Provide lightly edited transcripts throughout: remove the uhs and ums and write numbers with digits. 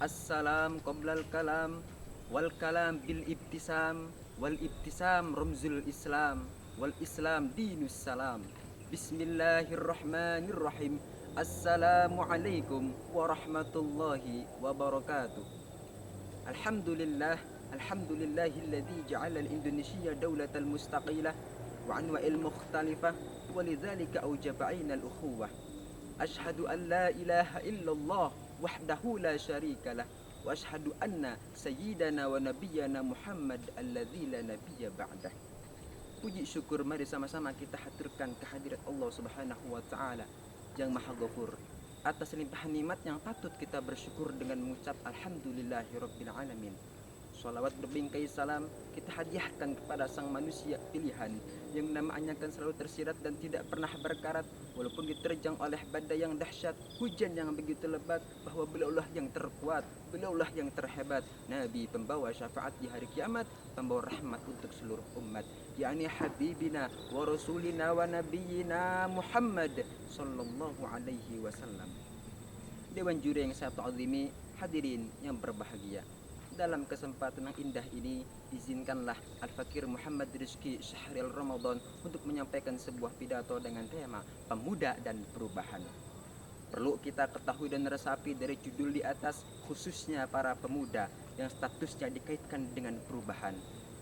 Assalam qoblal kalam wal kalam bil ibtisam wal ibtisam rumzul Islam wal Islam dinus salam. Bismillahirrahmanirrahim. Assalamualaikum warahmatullahi wabarakatuh. Alhamdulillah, alhamdulillahilladzi ja'ala al-Indonesia daulatan mustaqilah wa anwa'il mukhtalifah walidzalika aujaba 'aina al-ukhuwah. Ashhadu an la ilaha illallah wahdahu la syarikalah wa ashhadu anna sayyidana wa nabiyyana Muhammad alladzi la nabiyya ba'dah. Puji syukur mari sama-sama kita haturkan kehadirat Allah Subhanahu wa taala yang Maha Ghafur atas limpahan nikmat yang patut kita bersyukur dengan mengucap alhamdulillahirabbil alamin. Salawat berbingkai salam kita hadiahkan kepada sang manusia pilihan yang namanya akan selalu tersirat dan tidak pernah berkarat walaupun diterjang oleh badai yang dahsyat, hujan yang begitu lebat, bahwa beliaulah yang terkuat, beliaulah yang terhebat, Nabi pembawa syafaat di hari kiamat, pembawa rahmat untuk seluruh umat, yakni habibina wa rasulina wa nabiyina Muhammad sallallahu alaihi wasallam. Dewan juri yang saya ta'zimi, hadirin yang berbahagia. Dalam kesempatan yang indah ini, izinkanlah Al-Fakir Muhammad Rizki Syahril Ramadan untuk menyampaikan sebuah pidato dengan tema pemuda dan perubahan. Perlu kita ketahui dan resapi dari judul di atas, khususnya para pemuda yang statusnya dikaitkan dengan perubahan.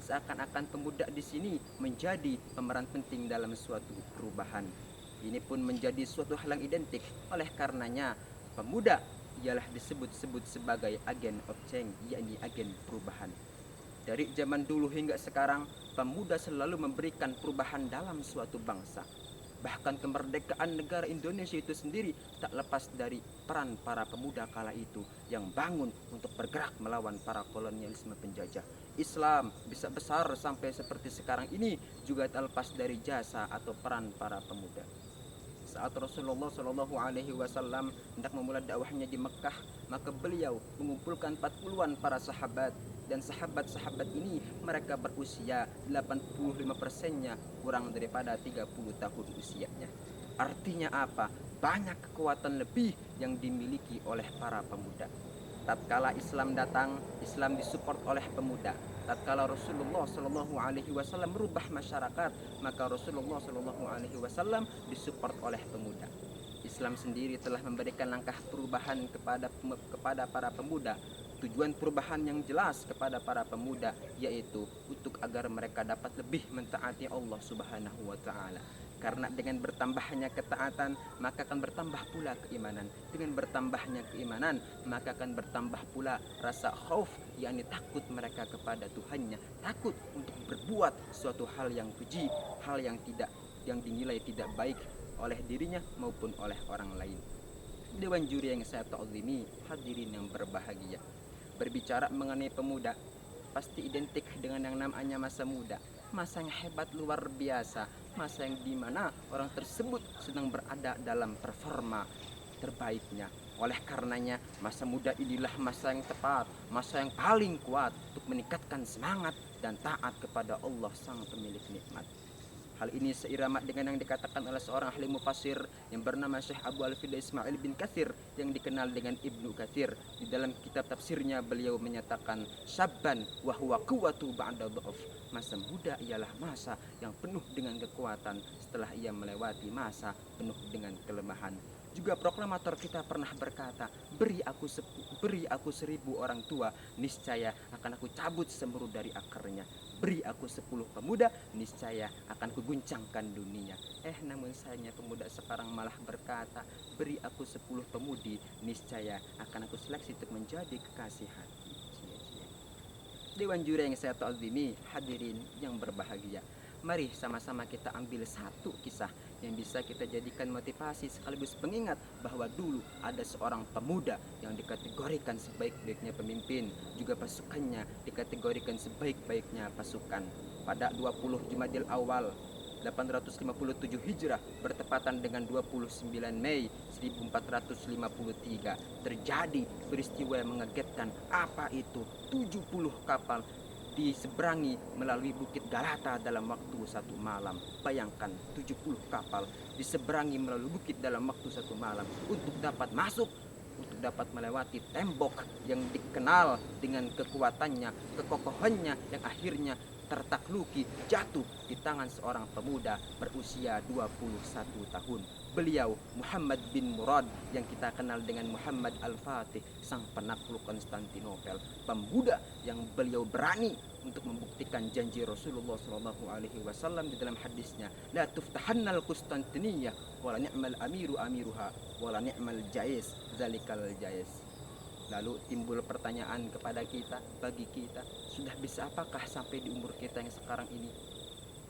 Seakan-akan pemuda di sini menjadi pemeran penting dalam suatu perubahan. Ini pun menjadi suatu hal yang identik, oleh karenanya pemuda ialah disebut-sebut sebagai agen of change, yakni agen perubahan. Dari zaman dulu hingga sekarang, pemuda selalu memberikan perubahan dalam suatu bangsa. Bahkan kemerdekaan negara Indonesia itu sendiri tak lepas dari peran para pemuda kala itu yang bangun untuk bergerak melawan para kolonialisme penjajah. Islam bisa besar sampai seperti sekarang ini juga tak lepas dari jasa atau peran para pemuda. Saat Rasulullah Shallallahu Alaihi Wasallam hendak memulai dakwahnya di Mekah, maka beliau mengumpulkan 40-an para sahabat, dan sahabat-sahabat ini mereka berusia 85%-nya kurang daripada 30 tahun usianya. Artinya apa? Banyak kekuatan lebih yang dimiliki oleh para pemuda. Tatkala Islam datang, Islam disupport oleh pemuda. Tatkala Rasulullah Shallallahu Alaihi Wasallam merubah masyarakat, maka Rasulullah Shallallahu Alaihi Wasallam disupport oleh pemuda. Islam sendiri telah memberikan langkah perubahan kepada para pemuda. Tujuan perubahan yang jelas kepada para pemuda yaitu untuk agar mereka dapat lebih mentaati Allah Subhanahu wa taala. Karena dengan bertambahnya ketaatan, maka akan bertambah pula keimanan. Dengan bertambahnya keimanan, maka akan bertambah pula rasa khauf, yakni takut mereka kepada Tuhannya, takut untuk berbuat suatu hal yang keji, hal yang dinilai tidak baik oleh dirinya maupun oleh orang lain. Dewan juri yang saya ta'zimi, hadirin yang berbahagia. Berbicara mengenai pemuda, pasti identik dengan yang namanya masa muda. Masa yang hebat luar biasa, masa yang dimana orang tersebut sedang berada dalam performa terbaiknya. Oleh karenanya masa muda inilah masa yang tepat, masa yang paling kuat untuk meningkatkan semangat dan taat kepada Allah sang pemilik nikmat. Hal ini seirama dengan yang dikatakan oleh seorang ahli mufassir yang bernama Syekh Abu Al-Fida Ismail bin Katsir yang dikenal dengan Ibnu Katsir. Di dalam kitab tafsirnya beliau menyatakan syabban wa huwa quwwatu ba'da dha'f. Masa muda ialah masa yang penuh dengan kekuatan setelah ia melewati masa penuh dengan kelemahan. Juga proklamator kita pernah berkata, beri aku 1000 orang tua, niscaya akan aku cabut semeru dari akarnya. Beri aku 10 pemuda, niscaya akan kuguncangkan dunia. Namun sayangnya pemuda sekarang malah berkata, beri aku 10 pemudi, niscaya akan aku seleksi untuk menjadi kekasih hati. Dewan juri yang saya ta'zimi, hadirin yang berbahagia. Mari sama-sama kita ambil satu kisah yang bisa kita jadikan motivasi sekaligus pengingat bahwa dulu ada seorang pemuda yang dikategorikan sebaik-baiknya pemimpin, juga pasukannya dikategorikan sebaik-baiknya pasukan. Pada 20 Jumadil Awal 857 Hijrah bertepatan dengan 29 Mei 1453 terjadi peristiwa yang mengagetkan. Apa itu? 70 kapal diseberangi melalui Bukit Galata dalam waktu satu malam. Bayangkan 70 kapal diseberangi melalui bukit dalam waktu satu malam untuk dapat masuk, untuk dapat melewati tembok yang dikenal dengan kekuatannya, kekokohannya yang akhirnya tertakluki jatuh di tangan seorang pemuda berusia 21 tahun. Beliau Muhammad bin Murad yang kita kenal dengan Muhammad Al-Fatih, sang penakluk Konstantinopel, pemuda yang beliau berani untuk membuktikan janji Rasulullah Shallallahu Alaihi Wasallam di dalam hadisnya, la tuftahannal Konstantiniyah wala ni'mal amiru amiruha wala ni'mal jais zalikal jais. Lalu timbul pertanyaan kepada kita, bagi kita, sudah bisa apakah sampai di umur kita yang sekarang ini?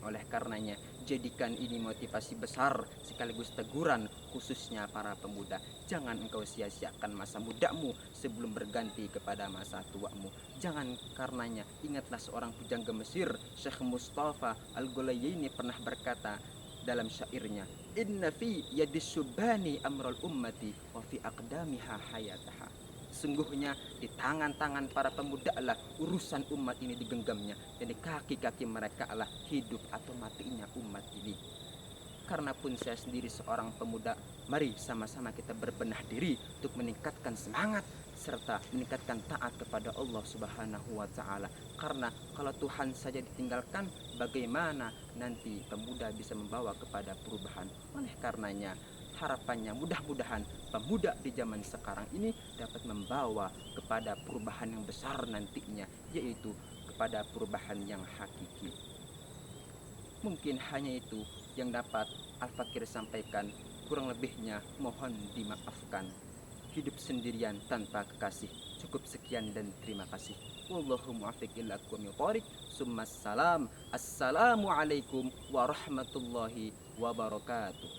Oleh karenanya, jadikan ini motivasi besar sekaligus teguran khususnya para pemuda. Jangan engkau sia-siakan masa mudamu sebelum berganti kepada masa tuamu. Jangan karenanya, ingatlah seorang pujangga Mesir, Syekh Mustafa Al-Ghulayini pernah berkata dalam syairnya, inna fi yadis subani amral ummati wa fi aqdamiha hayataha. Sungguhnya di tangan-tangan para pemuda lah urusan umat ini digenggamnya, dan di kaki-kaki mereka lah hidup atau matinya umat ini. Karena pun saya sendiri seorang pemuda, mari sama-sama kita berbenah diri untuk meningkatkan semangat serta meningkatkan taat kepada Allah Subhanahu wa Ta'ala. Karena kalau Tuhan saja ditinggalkan, bagaimana nanti pemuda bisa membawa kepada perubahan? Oleh karenanya, harapannya mudah-mudahan pemuda di zaman sekarang ini dapat membawa kepada perubahan yang besar nantinya, yaitu kepada perubahan yang hakiki. Mungkin hanya itu yang dapat Al-Fakir sampaikan, kurang lebihnya mohon dimaafkan. Hidup sendirian tanpa kekasih. Cukup sekian dan terima kasih. Wallahu muwaffiq ila aqwamit thoriq. Summa salam. Assalamualaikum warahmatullahi wabarakatuh.